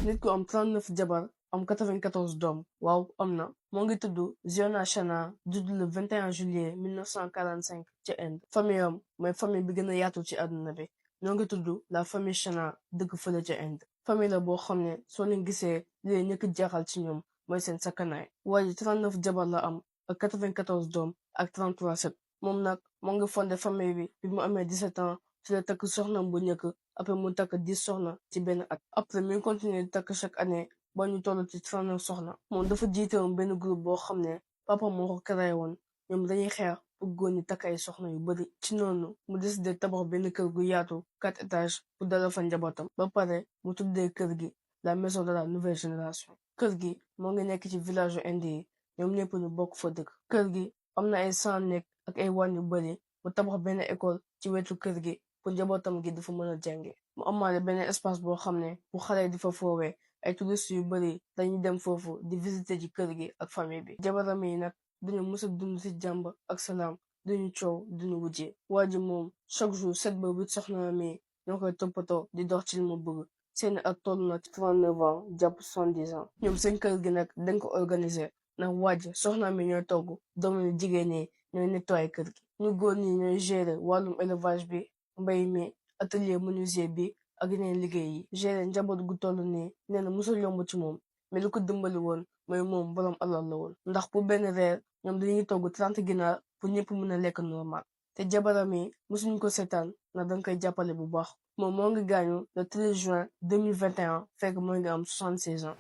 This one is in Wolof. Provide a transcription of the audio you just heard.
nit ku am 39 jabar am 94 doom waaw am na moo ngi tudd Ziona Chana judd le 21 juillet 1945 ca Inde. famille am mooy famille bi gën a yaatu ci àdduna bi ñoo ngi tudd la famille Chana dëkk fële ca Inde. famille la boo xam ne soo leen gisee li leen ñëkk jaaxal ci ñoom mooy seen sakkanaay. waa ji 39 jabar la am ak 94 doom ak 33 sët. moom nag moo ngi fondé famille bi mu amee 17 ans ci la takk soxnam bu njëkk après mu takk 10 soxna ci benn at. après mi ngi continuer di takk chaque année ba ñu toll ci 39 soxna. moom dafa jiite woon benn groupe boo xam ne papa moo ko créé woon ñoom dañuy xeex pour góor ñi takk ay soxna yu bari. ci noonu mu décidé tabax benn kër gu yaatu 4 étages pour dalal fa njabootam. ba pare mu tuddee kër gi la maison de la nouvelle génération. kër gi moo ngi nekk ci village yu Inde yi ñoom ñëpp ñu bokk fa dëkk. kër gi am na ay 100 nekk ak ay waañ yu bari. mu tabax benn école ci wetu kër gi pour njabootam gi dafa mën a jànge. mu amaale benn espace boo xam ne bu xale di fa foowee ay touristes yu bari dañuy dem foofu di visiter ci kër gi ak famille bi. jabaram yi nag duñu mës a dund ci jàmm ak salaam duñu coow duñu wujjee. waa ji moom chaque jour 7 ba 8 soxna mi ñoo koy toppatoo di dox ci li mu bëgg. seeni at toll na ci 39 ans jàpp 70 ans. ñoom seen kër gi nag dañ ko organiser ndax waa ji soxna mi ñooy togg doom yu jigéen ñi ñooy nettoyer kër gi. ñu góor ñi ñooy gérer wàllum élevage bi mbay mi atelier menuisier bi ak yeneen liggéey yi. gérer njaboot gu toll nii nee na musul yomb ci moom mais lu ko dimbali woon mooy moom borom alal la woon. ndax pour benn reer ñoom dañuy togg 30 ginaar pour ñëpp mën a lekk normal. te jabaram yi musuñu ko seetaan ndax dañ koy jàppale bu baax. moom moo ngi gaañu le 13 juin 2021 fekk moo ngi am 76 ans.